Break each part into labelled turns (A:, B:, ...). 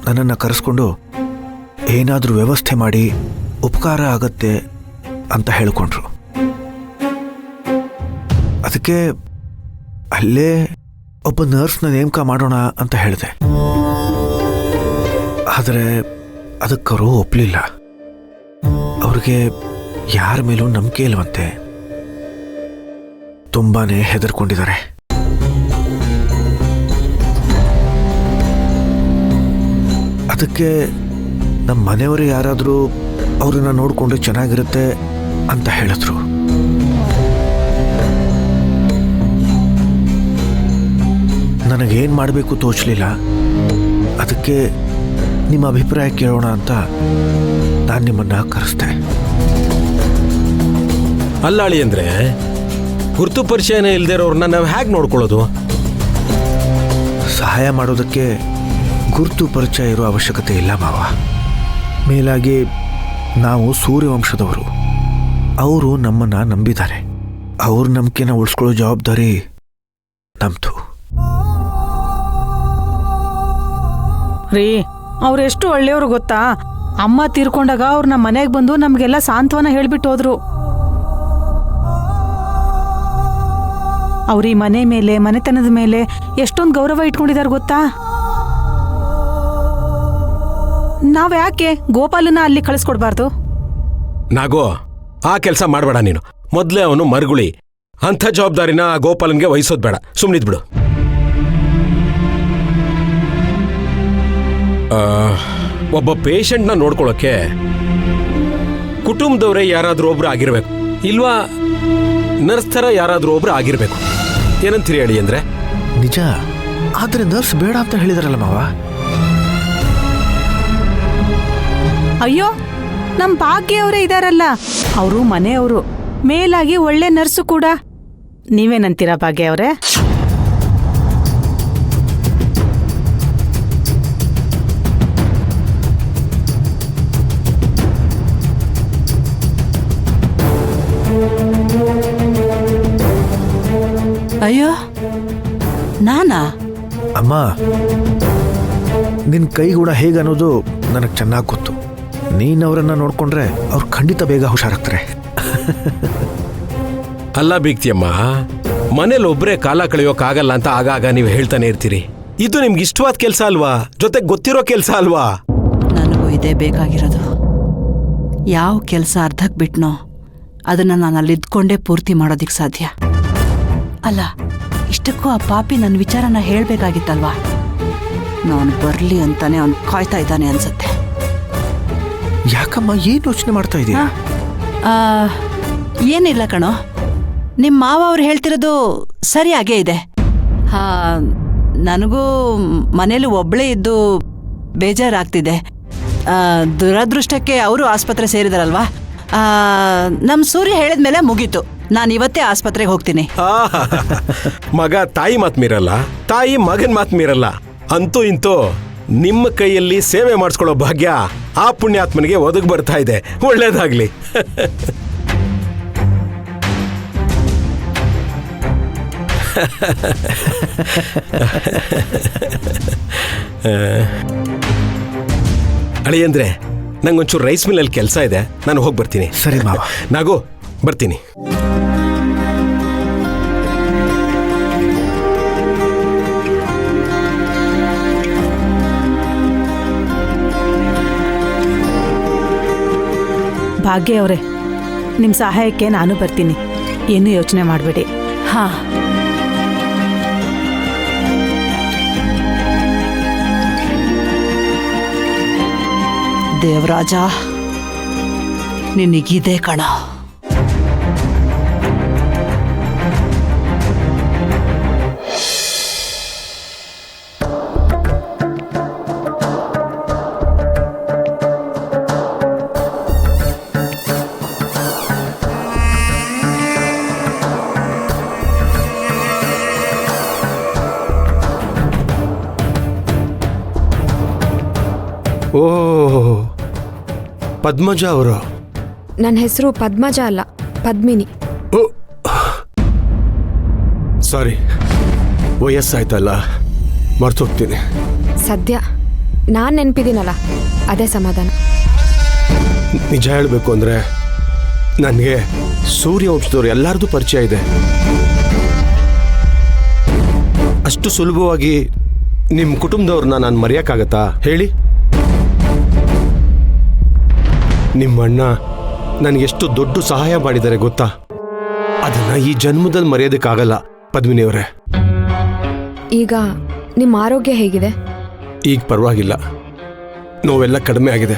A: ನನ್ನನ್ನು ಕರೆಸ್ಕೊಂಡು ಏನಾದರೂ ವ್ಯವಸ್ಥೆ ಮಾಡಿ ಉಪಕಾರ ಆಗತ್ತೆ ಅಂತ ಹೇಳಿಕೊಂಡ್ರು. ಅದಕ್ಕೆ ಅಲ್ಲೇ ಒಬ್ಬ ನರ್ಸ್ನ ನೇಮಕ ಮಾಡೋಣ ಅಂತ ಹೇಳಿದೆ. ಆದರೆ ಅದಕ್ಕವರು ಒಪ್ಪಲಿಲ್ಲ. ಅವ್ರಿಗೆ ಯಾರ ಮೇಲೂ ನಂಬಿಕೆ ಇಲ್ವಂತೆ. ತುಂಬಾನೇ ಹೆದರ್ಕೊಂಡಿದ್ದಾರೆ. ಅದಕ್ಕೆ ನಮ್ಮ ಮನೆಯವರು ಯಾರಾದರೂ ಅವ್ರನ್ನ ನೋಡಿಕೊಂಡ್ರೆ ಚೆನ್ನಾಗಿರುತ್ತೆ ಅಂತ ಹೇಳಿದ್ರು. ನನಗೇನು ಮಾಡಬೇಕು ತೋಚಲಿಲ್ಲ. ಅದಕ್ಕೆ ನಿಮ್ಮ ಅಭಿಪ್ರಾಯ ಕೇಳೋಣ ಅಂತ ನಾನು ನಿಮ್ಮನ್ನ ಕರೆಸ್ದೆ.
B: ಅಲ್ಲಾಳಿ ಅಂದ್ರೆ ಗುರುತು ಪರಿಚಯನೇ ಇಲ್ಲದೆ ಇರೋರನ್ನ ನಾವು ಹೇಗೆ ನೋಡ್ಕೊಳ್ಳೋದು?
A: ಸಹಾಯ ಮಾಡೋದಕ್ಕೆ ಗುರುತು ಪರಿಚಯ ಇರೋ ಅವಶ್ಯಕತೆ ಇಲ್ಲ ಮಾವ. ಮೇಲಾಗಿ ನಾವು ಸೂರ್ಯವಂಶದವರು. ಅವರು ನಮ್ಮನ್ನ ನಂಬಿದ್ದಾರೆ. ಅವ್ರ ನಂಬಿಕೆನ ಉಳಿಸ್ಕೊಳ್ಳೋ ಜವಾಬ್ದಾರಿ ನಮ್ದು.
C: ರೀ, ಅವ್ರೆಷ್ಟು ಒಳ್ಳೆಯವ್ರು ಗೊತ್ತಾ? ಅಮ್ಮ ತೀರ್ಕೊಂಡಾಗ ಅವ್ರು ನಮ್ಮ ಮನೆಗೆ ಬಂದು ನಮಗೆಲ್ಲ ಸಾಂತ್ವನ ಹೇಳ್ಬಿಟ್ಟು ಹೋದ್ರು. ಅವ್ರ ಈ ಮನೆ ಮೇಲೆ, ಮನೆತನದ ಮೇಲೆ ಎಷ್ಟೊಂದು ಗೌರವ ಇಟ್ಕೊಂಡಿದ್ದಾರೆ ಗೊತ್ತಾ? ನಾವ್ ಯಾಕೆ ಗೋಪಾಲನ ಅಲ್ಲಿ ಕಳಿಸ್ಕೊಡ್ಬಾರ್ದು?
B: ನಾಗೋ, ಆ ಕೆಲಸ ಮಾಡಬೇಡ ನೀನು. ಮೊದಲೇ ಅವನು ಮರುಗುಳಿ. ಅಂಥ ಜವಾಬ್ದಾರಿನ ಆ ಗೋಪಾಲನ್ಗೆ ವಹಿಸೋದು ಬೇಡ. ಸುಮ್ಮನಿದ್ಬಿಡು. ಒಬ್ಬ ಪೇಷಂಟ್ನ ನೋಡ್ಕೊಳ್ಳೋಕೆ ಕುಟುಂಬದವರೇ ಯಾರಾದ್ರೂ ಒಬ್ರು ಆಗಿರ್ಬೇಕು, ಇಲ್ವಾ ನರ್ಸ್ ಥರ ಯಾರಾದ್ರೂ ಒಬ್ರು ಆಗಿರ್ಬೇಕು. ಏನಂತೀರಿ ಹೇಳಿ ಅಂದ್ರೆ?
A: ನಿಜ. ಆದ್ರೆ ನರ್ಸ್ ಬೇಡ ಅಂತ ಹೇಳಿದಾರಲ್ಲ ಮಾವ.
C: ಅಯ್ಯೋ, ನಮ್ ಭಾಗ್ಯ ಅವರೇ ಇದಾರಲ್ಲ, ಅವರು ಮನೆಯವರು, ಮೇಲಾಗಿ ಒಳ್ಳೆ ನರ್ಸು ಕೂಡ. ನೀವೇನಂತೀರಾ ಭಾಗ್ಯ ಅವರೇ?
D: ಅಯ್ಯೋ, ನಾನಾ?
A: ಅಮ್ಮ, ನಿನ್ ಕೈಗೂಡ ಹೇಗನ್ನೋದು ನನಗೆ ಚೆನ್ನಾಗಿ ಗೊತ್ತು. ನೀನ್ ಅವರನ್ನ ನೋಡ್ಕೊಂಡ್ರೆ ಅವ್ರು ಖಂಡಿತ ಬೇಗ ಹುಷಾರಾಗ್ತಾರೆ.
B: ಅಲ್ಲ ಬೀಗ್ತಿಯಮ್ಮ, ಮನೇಲಿ ಒಬ್ಬರೇ ಕಾಲ ಕಳೆಯೋಕ್ಕಾಗಲ್ಲ ಅಂತ ಆಗಾಗ ನೀವು ಹೇಳ್ತಾನೆ ಇರ್ತೀರಿ. ಇದು ನಿಮ್ಗೆ ಇಷ್ಟವಾದ ಕೆಲಸ ಅಲ್ವಾ? ಜೊತೆಗೆ ಗೊತ್ತಿರೋ ಕೆಲಸ ಅಲ್ವಾ?
D: ನನಗೂ ಇದೇ ಬೇಕಾಗಿರೋದು. ಯಾವ ಕೆಲಸ ಅರ್ಧಕ್ಕೆ ಬಿಟ್ನೋ ಅದನ್ನ ನಾನು ಅಲ್ಲಿದ್ಕೊಂಡೇ ಪೂರ್ತಿ ಮಾಡೋದಿಕ್ ಸಾಧ್ಯ. ಅಲ್ಲ, ಇಷ್ಟಕ್ಕೂ ಆ ಪಾಪಿ ನನ್ನ ವಿಚಾರನ ಹೇಳ್ಬೇಕಾಗಿತ್ತಲ್ವಾ? ನಾನು ಬರ್ಲಿ ಅಂತಾನೆ ಅವ್ನು ಕಾಯ್ತಾ ಇದ್ದಾನೆ ಅನ್ಸತ್ತೆ.
A: ಯಾಕಮ್ಮ, ಏನ್ ಯೋಚನೆ ಮಾಡ್ತಾ ಇದೀಯ?
D: ಏನಿಲ್ಲ ಕಣೋ, ನಿಮ್ಮ ಮಾವ ಅವ್ರು ಹೇಳ್ತಿರೋದು ಸರಿಯಾಗೇ ಇದೆ. ನನಗೂ ಮನೇಲಿ ಒಬ್ಬಳೇ ಇದ್ದು ಬೇಜಾರಾಗ್ತಿದೆ. ದುರದೃಷ್ಟಕ್ಕೆ ಅವರು ಆಸ್ಪತ್ರೆ ಸೇರಿದಾರಲ್ವಾ? ನಮ್ಮ ಸೂರ್ಯ ಹೇಳಿದ್ಮೇಲೆ ಮುಗೀತು. ನಾನು ಇವತ್ತೇ ಆಸ್ಪತ್ರೆಗೆ ಹೋಗ್ತೀನಿ.
B: ಮಗ ತಾಯಿ ಮಾತು ಮೀರಲ್ಲ, ತಾಯಿ ಮಗನ್ ಮಾತು ಮೀರಲ್ಲ. ಅಂತೂ ಇಂತೂ ನಿಮ್ಮ ಕೈಯಲ್ಲಿ ಸೇವೆ ಮಾಡಿಸ್ಕೊಳ್ಳೋ ಭಾಗ್ಯ ಆ ಪುಣ್ಯಾತ್ಮನಿಗೆ ಒದಗಿ ಬರ್ತಾ ಇದೆ. ಒಳ್ಳೇದಾಗ್ಲಿ. ಅಳಿಯಂದ್ರೆ, ನಂಗೊಂಚೂರು ರೈಸ್ ಮಿಲ್ಲಲ್ಲಿ ಕೆಲಸ ಇದೆ, ನಾನು ಹೋಗಿ ಬರ್ತೀನಿ.
A: ಸರಿ ಮಾವ.
B: ನಾಗು, ಬರ್ತೀನಿ.
C: ಭಾಗ್ಯ ಅವರೇ, ನಿಮ್ಮ ಸಹಾಯಕ್ಕೆ ನಾನು ಬರ್ತೀನಿ. ಏನು ಯೋಚನೆ ಮಾಡಬೇಡಿ.
D: ಹಾ, ದೇವರಾಜ, ನಿನಗಿದೆ ಕಣ.
B: ಓ, ಪದ್ಮಜ ಅವರು?
E: ನನ್ನ ಹೆಸರು ಪದ್ಮಜ ಅಲ್ಲ, ಪದ್ಮಿನಿ.
B: ಸಾರಿ, ವಯಸ್ಸಾಯ್ತಲ್ಲ, ಮರ್ತೋಗ್ತೀನಿ.
E: ಸದ್ಯ ನಾನು ನೆನಪಿದ್ದೀನಲ್ಲ ಅದೇ ಸಮಾಧಾನ.
F: ನಿಜ ಹೇಳಬೇಕು ಅಂದರೆ ನನಗೆ ಸೂರ್ಯವಂಶದವ್ರು ಎಲ್ಲರದು ಪರಿಚಯ ಇದೆ. ಅಷ್ಟು ಸುಲಭವಾಗಿ ನಿಮ್ಮ ಕುಟುಂಬದವ್ರನ್ನ ನಾನು ಮರೆಯೋಕ್ಕಾಗತ್ತಾ ಹೇಳಿ? ನಿಮ್ಮಣ್ಣ ನನಗೆಷ್ಟು ದೊಡ್ಡ ಸಹಾಯ ಮಾಡಿದ್ದಾರೆ ಗೊತ್ತಾ? ಅದನ್ನ ಈ ಜನ್ಮದಲ್ಲಿ ಮರೆಯೋದಕ್ಕಾಗಲ್ಲ ಪದ್ಮಿನಿಯವರೇ.
E: ಈಗ ನಿಮ್ಮ ಆರೋಗ್ಯ ಹೇಗಿದೆ?
F: ಈಗ ಪರವಾಗಿಲ್ಲ, ನೋವೆಲ್ಲ ಕಡಿಮೆ ಆಗಿದೆ.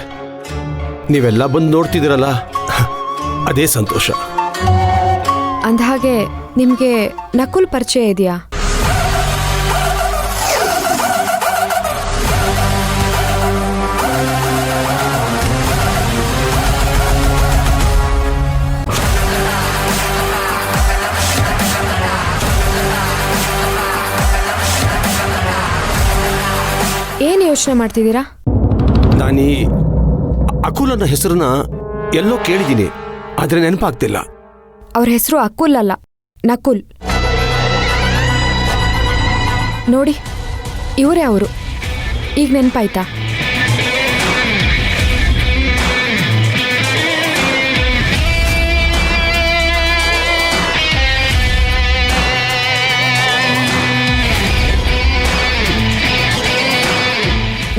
F: ನೀವೆಲ್ಲ ಬಂದು ನೋಡ್ತಿದ್ದೀರಲ್ಲ, ಅದೇ ಸಂತೋಷ.
E: ಅಂದಹಾಗೆ ನಿಮಗೆ ನಕುಲ್ ಪರಿಚಯ ಇದೆಯಾ? ಏನು ಯೋಚನೆ ಮಾಡ್ತಿದ್ದೀರಾ?
F: ನಾನೀ ಅಕುಲ್ ಅನ್ನೋ ಹೆಸರನ್ನ ಎಲ್ಲೋ ಕೇಳಿದ್ದೀನಿ, ಆದರೆ ನೆನಪಾಗ್ತಿಲ್ಲ.
E: ಅವ್ರ ಹೆಸರು ಅಕುಲ್ ಅಲ್ಲ, ನಕುಲ್. ನೋಡಿ, ಇವರೇ ಅವರು. ಈಗ ನೆನಪಾಯ್ತಾ?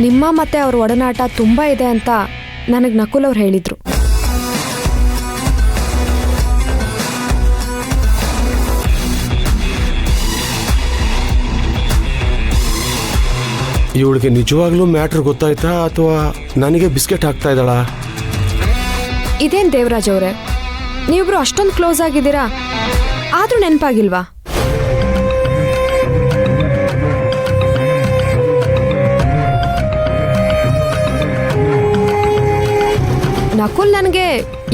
E: ನಿಮ್ಮ ಮತ್ತೆ ಅವ್ರ ಒಡನಾಟ ತುಂಬ ಇದೆ ಅಂತ ನನಗೆ ನಕುಲ್ ಅವ್ರು ಹೇಳಿದ್ರು.
F: ಇವಳಿಗೆ ನಿಜವಾಗ್ಲೂ ಮ್ಯಾಟ್ರ್ ಗೊತ್ತಾಯ್ತಾ ಅಥವಾ ನನಗೆ ಬಿಸ್ಕೆಟ್ ಹಾಕ್ತಾ ಇದ್ದಾಳಾ?
E: ಇದೇನು ದೇವರಾಜ್ ಅವರೇ, ನೀವಿಬ್ರು ಅಷ್ಟೊಂದು ಕ್ಲೋಸ್ ಆಗಿದ್ದೀರಾ, ಆದರೂ ನೆನಪಾಗಿಲ್ವಾ? ನಕುಲ್ ನನಗೆ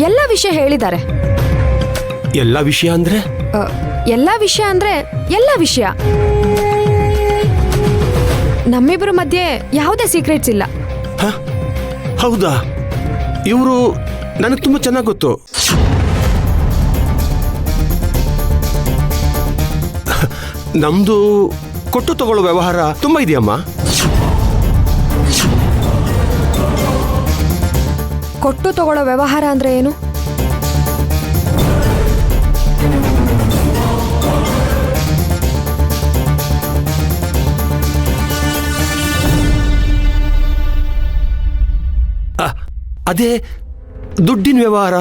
E: ಎಲ್ಲ ವಿಷಯ ಹೇಳಿದ್ದಾರೆ.
F: ಎಲ್ಲ ವಿಷಯ ಅಂದ್ರೆ?
E: ಎಲ್ಲ ವಿಷಯ ಅಂದ್ರೆ ಎಲ್ಲ ವಿಷಯ. ನಮ್ಮಿಬ್ಬರ ಮಧ್ಯೆ ಯಾವುದೇ ಸೀಕ್ರೆಟ್ಸ್ ಇಲ್ಲ.
F: ಹೌದಾ? ಇವರು ನನಗೆ ತುಂಬ ಚೆನ್ನಾಗಿ ಗೊತ್ತು. ನಮ್ದು ಕೊಟ್ಟು ತಗೊಳ್ಳೋ ವ್ಯವಹಾರ ತುಂಬ ಇದೆಯಮ್ಮ.
E: ಕೊಟ್ಟು ತಗೊಳ್ಳೋ ವ್ಯವಹಾರ ಅಂದ್ರೆ ಏನು?
F: ಅದೇ ದುಡ್ಡಿನ ವ್ಯವಹಾರ.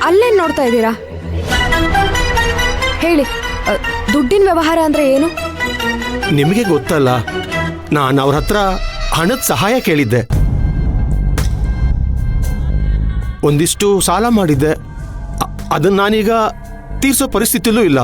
E: ಅಲ್ಲೇನ್ ನೋಡ್ತಾ ಇದ್ದೀರಾ? ಹೇಳಿ, ದುಡ್ಡಿನ ವ್ಯವಹಾರ ಅಂದ್ರೆ ಏನು?
F: ನಿಮಗೆ ಗೊತ್ತಲ್ಲ, ನಾನು ಅವ್ರ ಹತ್ರ ಹಣದ ಸಹಾಯ ಕೇಳಿದ್ದೆ. ಒಂದಿಷ್ಟು ಸಾಲ ಮಾಡಿದ್ದೆ. ಅದನ್ನ ನಾನೀಗ ತೀರ್ಸೋ ಪರಿಸ್ಥಿತಿಲೂ ಇಲ್ಲ.